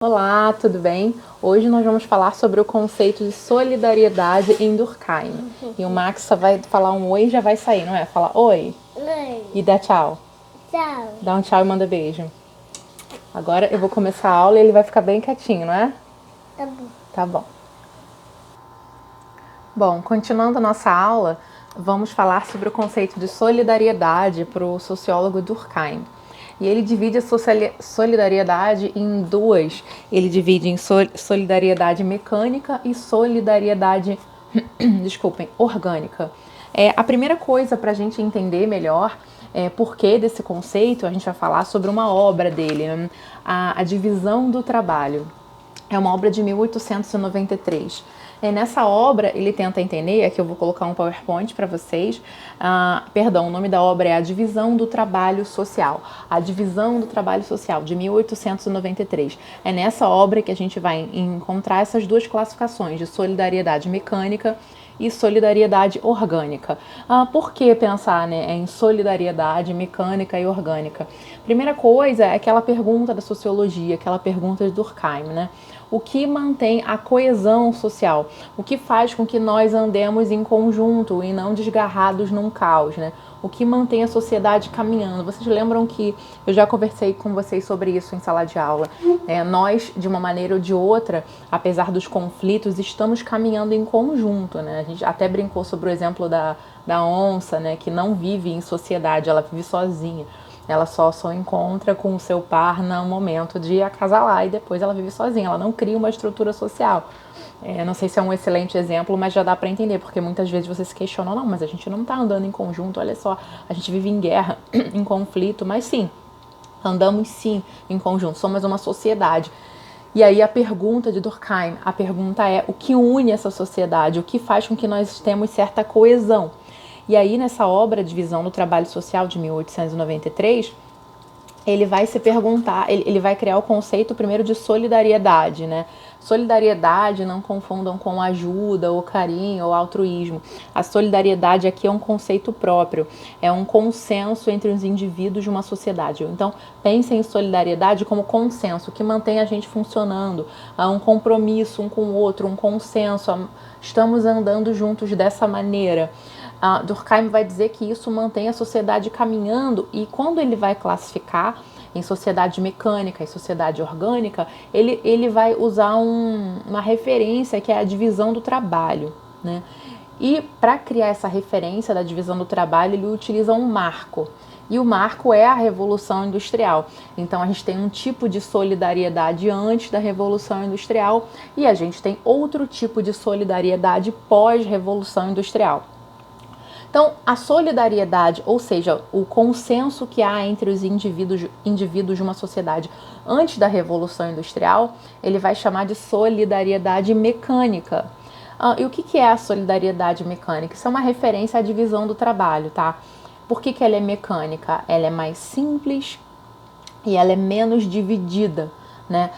Olá, tudo bem? Hoje nós vamos falar sobre o conceito de solidariedade em Durkheim. E o Max só vai falar um oi e já vai sair, não é? Fala oi e dá tchau. Tchau. Dá um tchau e manda beijo. Agora eu vou começar a aula e ele vai ficar bem quietinho, não é? Tá bom. Tá bom. Bom, continuando a nossa aula, vamos falar sobre o conceito de solidariedade para o sociólogo Durkheim. E ele divide a solidariedade em duas. Ele divide em solidariedade mecânica e solidariedade, desculpem, orgânica. A primeira coisa para a gente entender melhor por que desse conceito, a gente vai falar sobre uma obra dele, né? A Divisão do Trabalho. É uma obra de 1893. Nessa obra, ele tenta entender, aqui eu vou colocar um PowerPoint para vocês, o nome da obra é A Divisão do Trabalho Social. A Divisão do Trabalho Social, de 1893. É nessa obra que a gente vai encontrar essas duas classificações de solidariedade mecânica e solidariedade orgânica. Por que pensar em solidariedade mecânica e orgânica? Primeira coisa é aquela pergunta da sociologia, aquela pergunta de Durkheim, né? O que mantém a coesão social? O que faz com que nós andemos em conjunto e não desgarrados num caos, né? O que mantém a sociedade caminhando? Vocês lembram que eu já conversei com vocês sobre isso em sala de aula? Nós, de uma maneira ou de outra, apesar dos conflitos, estamos caminhando em conjunto, né? A gente até brincou sobre o exemplo da onça, né? Que não vive em sociedade, ela vive sozinha. Ela só encontra com o seu par no momento de acasalar e depois ela vive sozinha, ela não cria uma estrutura social. Não sei se é um excelente exemplo, mas já dá para entender, porque muitas vezes você se questiona, não, mas a gente não está andando em conjunto, olha só, a gente vive em guerra, em conflito, mas sim, andamos sim em conjunto, somos uma sociedade. E aí a pergunta de Durkheim, a pergunta é o que une essa sociedade, o que faz com que nós temos certa coesão. E aí, nessa obra, Divisão do Trabalho Social, de 1893, ele vai se perguntar, ele vai criar o conceito primeiro de solidariedade, né? Solidariedade, não confundam com ajuda, ou carinho, ou altruísmo. A solidariedade aqui é um conceito próprio, é um consenso entre os indivíduos de uma sociedade. Então, pensem em solidariedade como consenso, que mantém a gente funcionando, um compromisso um com o outro, um consenso, estamos andando juntos dessa maneira. Durkheim vai dizer que isso mantém a sociedade caminhando, e quando ele vai classificar em sociedade mecânica e sociedade orgânica, ele vai usar uma referência que é a divisão do trabalho, né? E para criar essa referência da divisão do trabalho, ele utiliza um marco. E o marco é a Revolução Industrial. Então a gente tem um tipo de solidariedade antes da Revolução Industrial e a gente tem outro tipo de solidariedade pós-Revolução Industrial. Então, a solidariedade, ou seja, o consenso que há entre os indivíduos de uma sociedade antes da Revolução Industrial, ele vai chamar de solidariedade mecânica. E o que é a solidariedade mecânica? Isso é uma referência à divisão do trabalho, tá? Por que ela é mecânica? Ela é mais simples e ela é menos dividida. Né?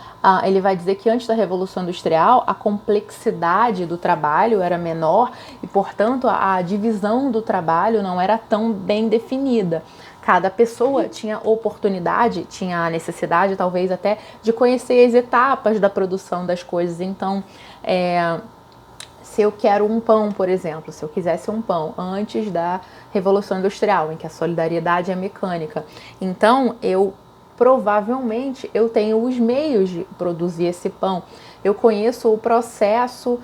Ele vai dizer que antes da Revolução Industrial a complexidade do trabalho era menor e, portanto, a divisão do trabalho não era tão bem definida. Cada pessoa tinha oportunidade, tinha a necessidade, talvez até, de conhecer as etapas da produção das coisas. Então, se eu quero um pão, por exemplo, se eu quisesse um pão antes da Revolução Industrial, em que a solidariedade é mecânica, então provavelmente eu tenho os meios de produzir esse pão. Eu conheço o processo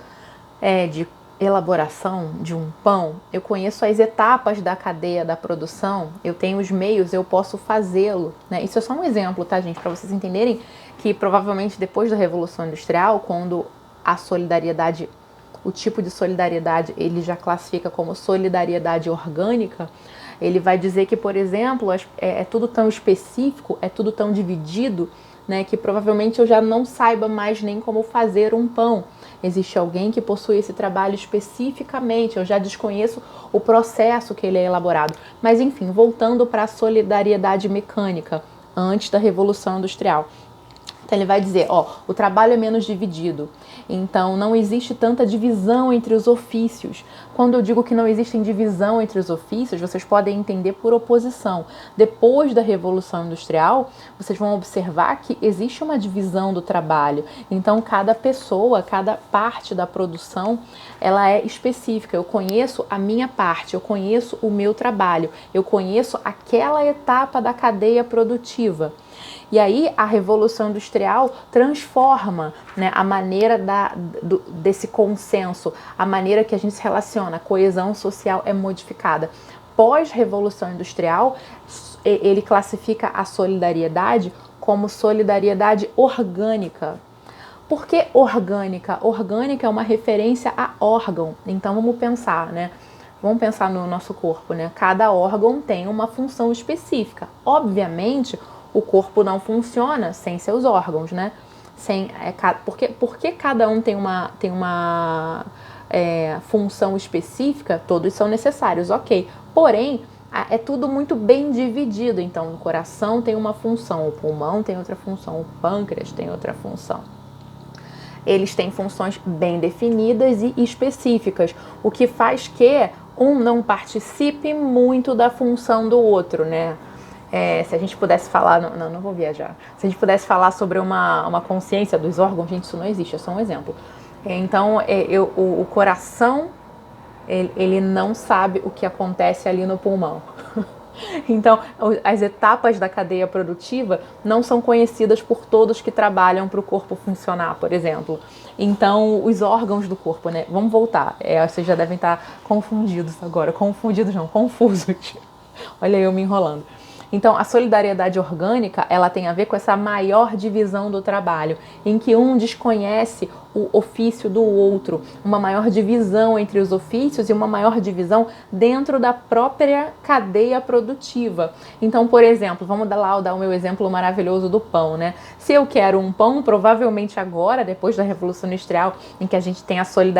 de elaboração de um pão, eu conheço as etapas da cadeia da produção, eu tenho os meios, eu posso fazê-lo, né? Isso é só um exemplo, tá, gente? Para vocês entenderem que provavelmente depois da Revolução Industrial, quando a solidariedade, o tipo de solidariedade, ele já classifica como solidariedade orgânica, ele vai dizer que, por exemplo, é tudo tão específico, é tudo tão dividido, né, que provavelmente eu já não saiba mais nem como fazer um pão. Existe alguém que possui esse trabalho especificamente, eu já desconheço o processo que ele é elaborado. Mas, enfim, voltando para a solidariedade mecânica, antes da Revolução Industrial. Então ele vai dizer, ó, o trabalho é menos dividido, então não existe tanta divisão entre os ofícios. Quando eu digo que não existe divisão entre os ofícios, vocês podem entender por oposição. Depois da Revolução Industrial, vocês vão observar que existe uma divisão do trabalho. Então cada pessoa, cada parte da produção, ela é específica. Eu conheço a minha parte, eu conheço o meu trabalho, eu conheço aquela etapa da cadeia produtiva. E aí a Revolução Industrial transforma, né, a maneira desse consenso, a maneira que a gente se relaciona, a coesão social é modificada. Pós-Revolução Industrial, ele classifica a solidariedade como solidariedade orgânica. Por que orgânica? Orgânica é uma referência a órgão. Então vamos pensar, né? Vamos pensar no nosso corpo, né? Cada órgão tem uma função específica. Obviamente, o corpo não funciona sem seus órgãos, né? Porque cada um tem uma função específica, todos são necessários, ok. Porém, é tudo muito bem dividido. Então, o coração tem uma função, o pulmão tem outra função, o pâncreas tem outra função. Eles têm funções bem definidas e específicas, o que faz que um não participe muito da função do outro, né? Se a gente pudesse falar, não vou viajar. Se a gente pudesse falar sobre uma consciência dos órgãos, gente, isso não existe, é só um exemplo. Então, o coração, ele não sabe o que acontece ali no pulmão. Então, as etapas da cadeia produtiva não são conhecidas por todos que trabalham para o corpo funcionar, por exemplo. Então, os órgãos do corpo, né? Vamos voltar. Vocês já devem estar confundidos agora. Confundidos não, confusos. Olha eu me enrolando. Então, a solidariedade orgânica, ela tem a ver com essa maior divisão do trabalho, em que um desconhece o ofício do outro, uma maior divisão entre os ofícios e uma maior divisão dentro da própria cadeia produtiva. Então, por exemplo, vamos dar o meu exemplo maravilhoso do pão, né? Se eu quero um pão, provavelmente agora, depois da Revolução Industrial, em que a gente tem a solidariedade